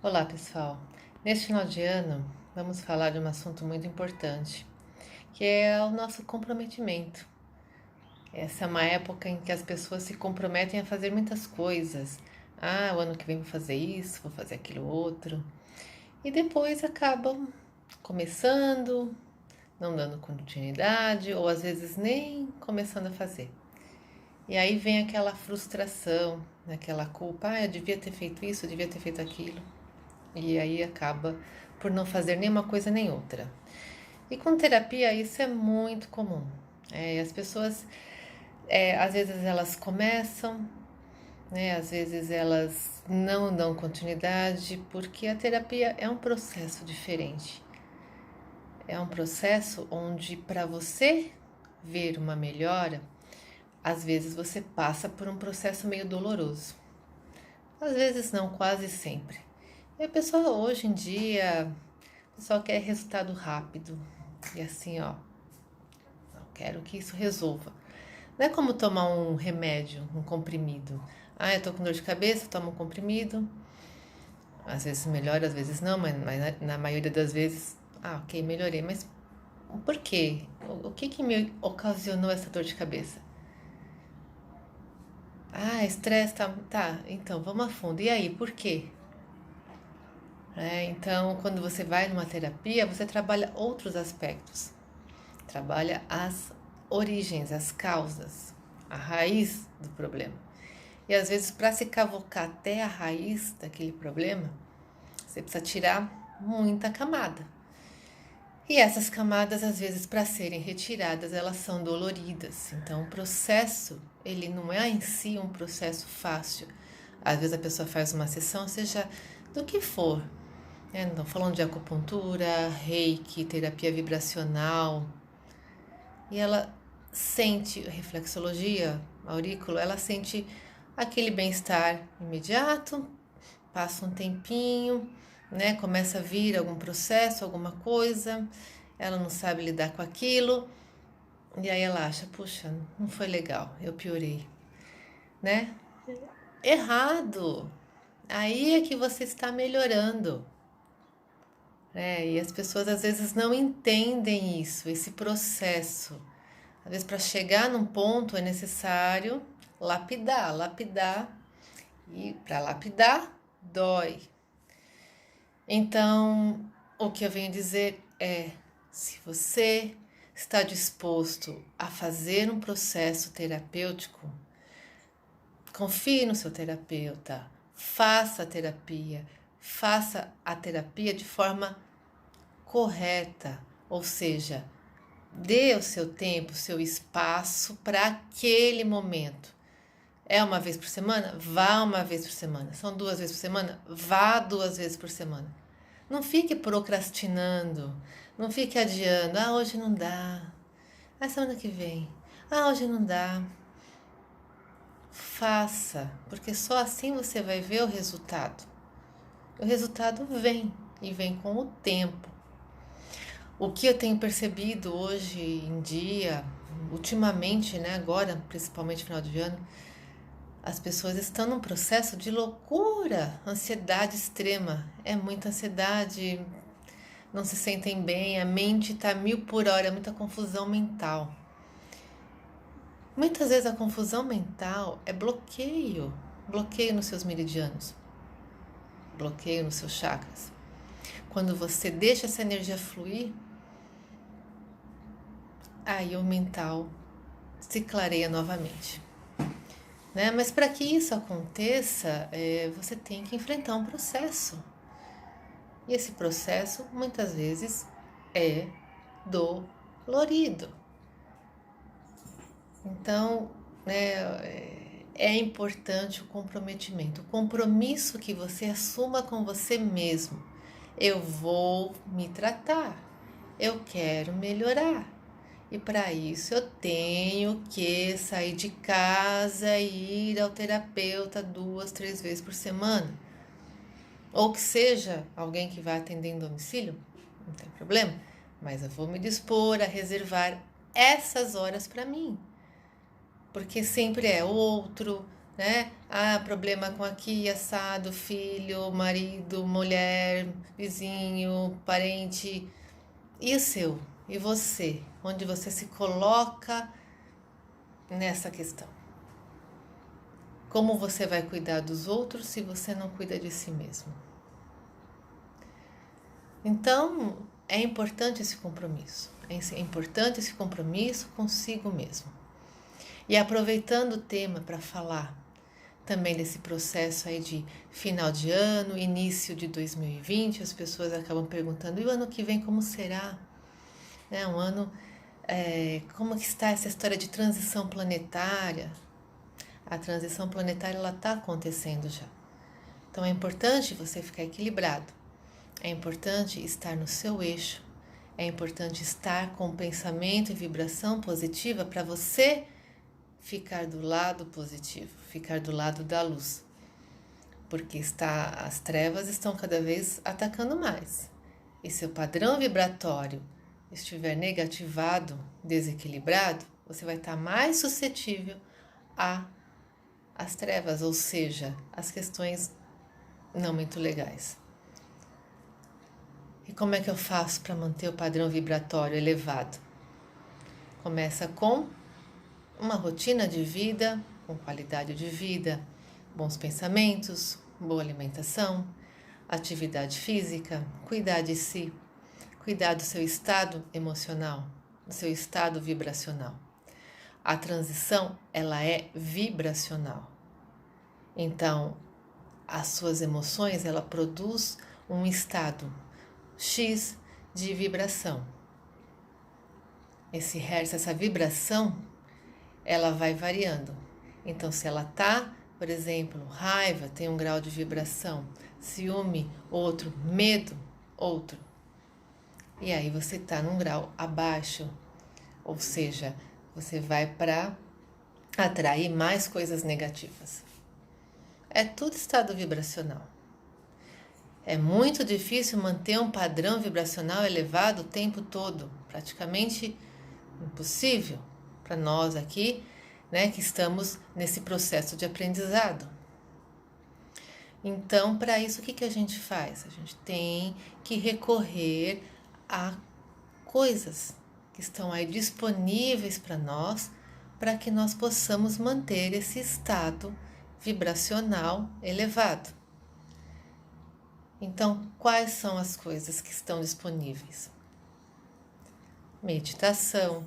Olá, pessoal. Neste final de ano, vamos falar de um assunto muito importante, que é o nosso comprometimento. Essa é uma época em que as pessoas se comprometem a fazer muitas coisas. Ah, o ano que vem vou fazer isso, vou fazer aquilo outro. E depois acabam começando, não dando continuidade, ou às vezes nem começando a fazer. E aí vem aquela frustração, aquela culpa, eu devia ter feito isso, eu devia ter feito aquilo. E aí acaba por não fazer nenhuma coisa nem outra. E com terapia isso é muito comum. As pessoas, às vezes elas começam, né? Às vezes elas não dão continuidade, porque a terapia é um processo diferente. É um processo onde para você ver uma melhora, às vezes você passa por um processo meio doloroso. Às vezes não, quase sempre. E a pessoa hoje em dia, o pessoal quer resultado rápido. E assim, ó, eu quero que isso resolva. Não é como tomar um remédio, um comprimido. Ah, eu tô com dor de cabeça, tomo um comprimido. Às vezes melhora, às vezes não, mas na maioria das vezes, ok, melhorei. Mas por quê? O que que me ocasionou essa dor de cabeça? Ah, estresse, tá, então vamos a fundo. E aí, por quê? Então, quando você vai numa terapia, você trabalha outros aspectos. Trabalha as origens, as causas, a raiz do problema. E às vezes, para se cavocar até a raiz daquele problema, você precisa tirar muita camada. E essas camadas, às vezes, para serem retiradas, elas são doloridas. Então, o processo, ele não é em si um processo fácil. Às vezes a pessoa faz uma sessão, seja do que for. Então, falando de acupuntura, reiki, terapia vibracional, e ela sente reflexologia, aurículo, ela sente aquele bem-estar imediato, passa um tempinho, né? Começa a vir algum processo, alguma coisa, ela não sabe lidar com aquilo, e aí ela acha, puxa, não foi legal, eu piorei, né? Errado! Aí é que você está melhorando. E as pessoas às vezes não entendem isso, esse processo. Às vezes, para chegar num ponto é necessário lapidar, lapidar, e para lapidar, dói. Então, o que eu venho dizer é: se você está disposto a fazer um processo terapêutico, confie no seu terapeuta, faça a terapia de forma correta, ou seja, dê o seu tempo, o seu espaço para aquele momento. É uma vez por semana? Vá uma vez por semana. São 2 vezes por semana? Vá 2 vezes por semana. Não fique procrastinando. Não fique adiando. Ah, hoje não dá. Ah, semana que vem. Ah, hoje não dá. Faça, porque só assim você vai ver o resultado. O resultado vem e vem com o tempo. O que eu tenho percebido hoje em dia, ultimamente, né, agora, principalmente no final de ano, as pessoas estão num processo de loucura, ansiedade extrema. É muita ansiedade, não se sentem bem, a mente está 1000 por hora, é muita confusão mental. Muitas vezes a confusão mental é bloqueio, bloqueio nos seus meridianos, bloqueio nos seus chakras. Quando você deixa essa energia fluir, aí o mental se clareia novamente. Né? Mas para que isso aconteça, você tem que enfrentar um processo. E esse processo, muitas vezes, é dolorido. Então, né, é importante o comprometimento, o compromisso que você assuma com você mesmo. Eu vou me tratar, eu quero melhorar. E para isso eu tenho que sair de casa e ir ao terapeuta 2, 3 vezes por semana. Ou que seja alguém que vai atender em domicílio, não tem problema. Mas eu vou me dispor a reservar essas horas para mim. Porque sempre é outro, né? Ah, problema com aqui, assado, filho, marido, mulher, vizinho, parente. E o seu? E você? Onde você se coloca nessa questão? Como você vai cuidar dos outros se você não cuida de si mesmo? Então, é importante esse compromisso. É importante esse compromisso consigo mesmo. E aproveitando o tema para falar também desse processo aí de final de ano, início de 2020, as pessoas acabam perguntando, e o ano que vem como será? Né? Um ano, como que está essa história de transição planetária? A transição planetária ela está acontecendo já. Então é importante você ficar equilibrado. É importante estar no seu eixo. É importante estar com pensamento e vibração positiva para você ficar do lado positivo, ficar do lado da luz. Porque as trevas estão cada vez atacando mais. E se o padrão vibratório estiver negativado, desequilibrado, você vai estar mais suscetível às trevas, ou seja, às questões não muito legais. E como é que eu faço para manter o padrão vibratório elevado? Começa com uma rotina de vida, com qualidade de vida, bons pensamentos, boa alimentação, atividade física, cuidar de si, cuidar do seu estado emocional, do seu estado vibracional. A transição, ela é vibracional. Então, as suas emoções, ela produz um estado X de vibração. Esse hertz, essa vibração, ela vai variando. Então, se ela tá, por exemplo, raiva, tem um grau de vibração, ciúme, outro, medo, outro. E aí você tá num grau abaixo, ou seja, você vai para atrair mais coisas negativas. É tudo estado vibracional. É muito difícil manter um padrão vibracional elevado o tempo todo, praticamente impossível para nós aqui, né, que estamos nesse processo de aprendizado. Então, para isso, o que a gente faz? A gente tem que recorrer a coisas que estão aí disponíveis para que nós possamos manter esse estado vibracional elevado. Então, quais são as coisas que estão disponíveis? Meditação,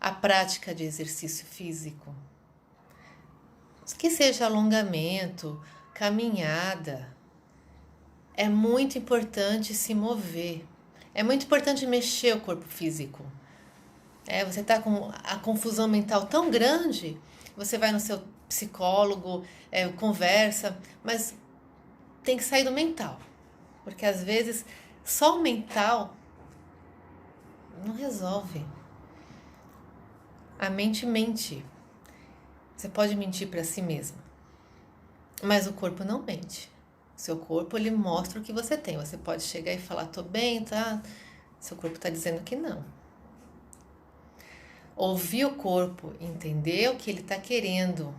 a prática de exercício físico, que seja alongamento, caminhada. É muito importante se mover, é muito importante mexer o corpo físico. Você está com a confusão mental tão grande, você vai no seu psicólogo, conversa, mas tem que sair do mental, porque às vezes só o mental não resolve. A mente mente. Você pode mentir para si mesmo, mas o corpo não mente. O seu corpo, ele mostra o que você tem. Você pode chegar e falar, tô bem, tá? Seu corpo está dizendo que não. Ouvir o corpo, entender o que ele está querendo,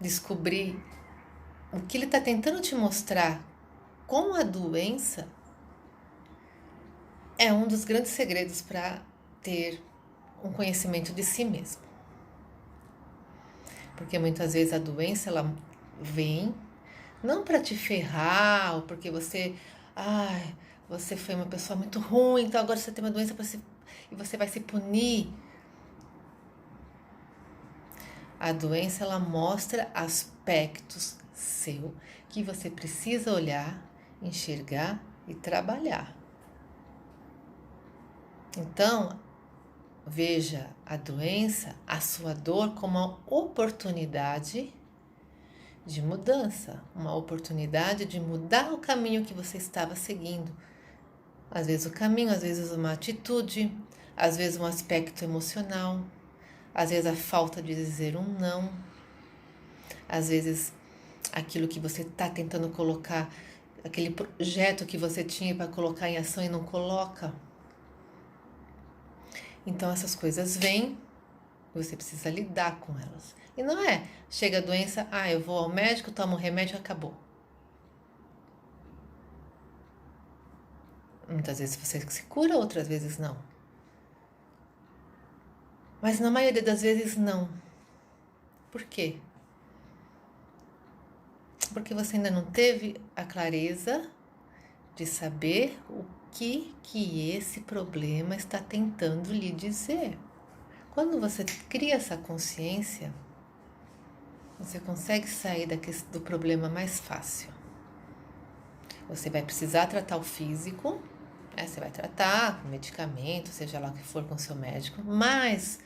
descobrir o que ele está tentando te mostrar com a doença, é um dos grandes segredos para ter um conhecimento de si mesmo. Porque muitas vezes a doença, ela vem não para te ferrar, ou porque você foi uma pessoa muito ruim, então agora você tem uma doença e você vai se punir. A doença, ela mostra aspectos seu que você precisa olhar, enxergar e trabalhar. Então, veja a doença, a sua dor, como uma oportunidade de mudança, uma oportunidade de mudar o caminho que você estava seguindo. Às vezes o caminho, às vezes uma atitude, às vezes um aspecto emocional, às vezes a falta de dizer um não, às vezes aquilo que você está tentando colocar, aquele projeto que você tinha para colocar em ação e não coloca. Então essas coisas vêm Você precisa lidar com elas. E não é, chega a doença, eu vou ao médico, tomo um remédio, acabou. Muitas vezes você se cura, outras vezes não. Mas na maioria das vezes não. Por quê? Porque você ainda não teve a clareza de saber o que esse problema está tentando lhe dizer. Quando você cria essa consciência, você consegue sair do problema mais fácil. Você vai precisar tratar o físico, você vai tratar com medicamento, seja lá o que for com o seu médico, mas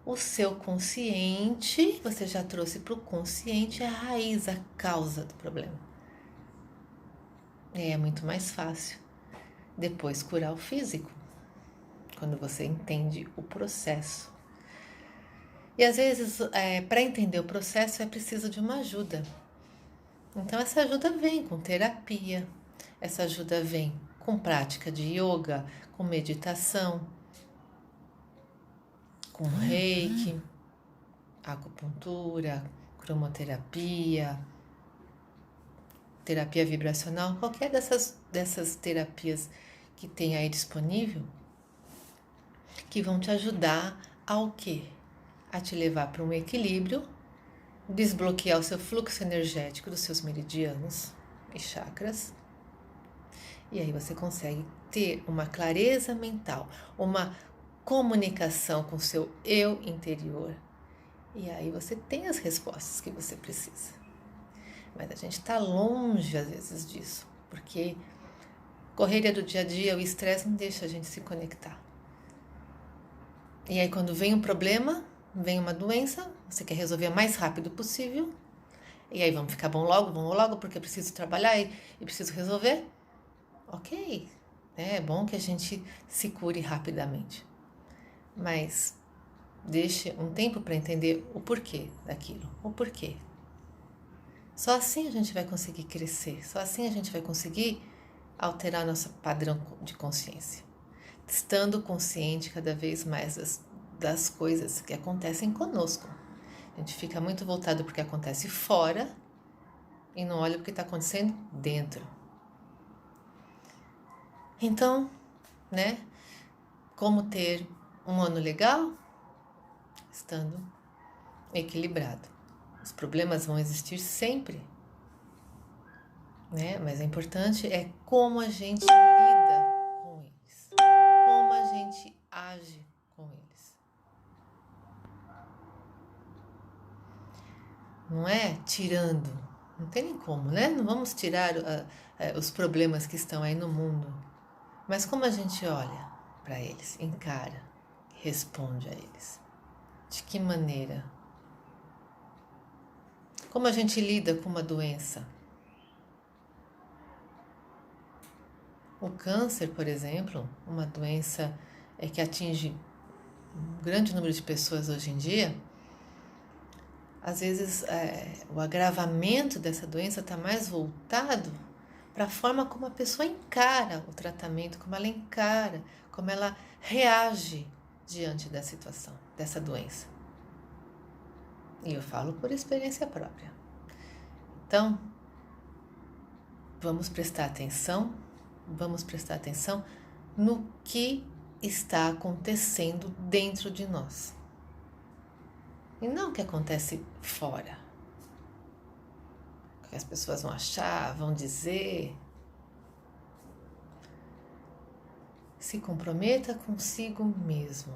o seu consciente, você já trouxe para o consciente a raiz, a causa do problema. É muito mais fácil depois curar o físico, quando você entende o processo. E às vezes, para entender o processo, é preciso de uma ajuda. Então, essa ajuda vem com terapia, essa ajuda vem com prática de yoga, com meditação, com reiki, acupuntura, cromoterapia, terapia vibracional, qualquer dessas terapias que tem aí disponível, que vão te ajudar ao quê? A te levar para um equilíbrio, desbloquear o seu fluxo energético dos seus meridianos e chakras. E aí você consegue ter uma clareza mental, uma comunicação com o seu eu interior. E aí você tem as respostas que você precisa. Mas a gente está longe, às vezes, disso. Porque correria do dia a dia, o estresse não deixa a gente se conectar. E aí quando vem um problema, vem uma doença, você quer resolver o mais rápido possível. E aí vamos ficar vamos logo, porque eu preciso trabalhar e preciso resolver. Ok, é bom que a gente se cure rapidamente. Mas deixe um tempo para entender o porquê daquilo, o porquê. Só assim a gente vai conseguir crescer, só assim a gente vai conseguir alterar nosso padrão de consciência. Estando consciente cada vez mais das coisas que acontecem conosco. A gente fica muito voltado para o que acontece fora e não olha o que está acontecendo dentro. Então, como ter um ano legal? Estando equilibrado. Os problemas vão existir sempre, mas o importante é como a gente lida com eles, como a gente age com eles. Não é tirando, não tem nem como, Não vamos tirar os problemas que estão aí no mundo, mas como a gente olha para eles, encara, responde a eles. De que maneira? Como a gente lida com uma doença? O câncer, por exemplo, uma doença que atinge um grande número de pessoas hoje em dia, às vezes o agravamento dessa doença está mais voltado para a forma como a pessoa encara o tratamento, como ela encara, como ela reage diante da situação, dessa doença. E eu falo por experiência própria. Então, vamos prestar atenção no que está acontecendo dentro de nós. E não o que acontece fora. O que as pessoas vão achar, vão dizer. Se comprometa consigo mesmo.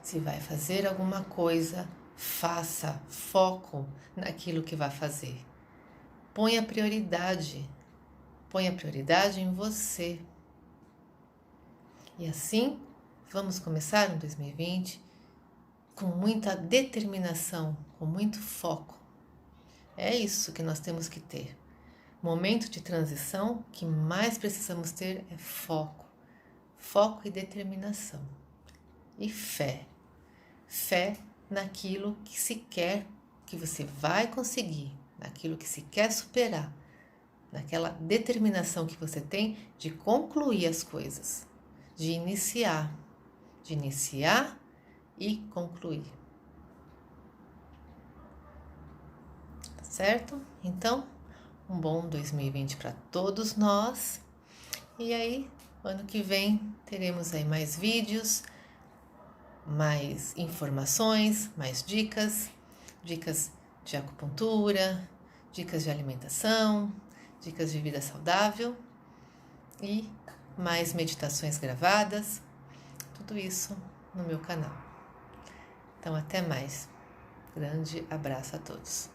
Se vai fazer alguma coisa, faça, foco naquilo que vai fazer. Ponha prioridade em você. E assim, vamos começar em 2020 com muita determinação, com muito foco. É isso que nós temos que ter. Momento de transição, que mais precisamos ter é foco. Foco e determinação. E fé. Fé naquilo que se quer, que você vai conseguir, naquilo que se quer superar, naquela determinação que você tem de concluir as coisas, de iniciar e concluir. certo? Então, um bom 2020 para todos nós. E aí, ano que vem, teremos aí mais vídeos, mais informações, mais dicas de acupuntura, dicas de alimentação, dicas de vida saudável e mais meditações gravadas, tudo isso no meu canal. Então, até mais. Grande abraço a todos.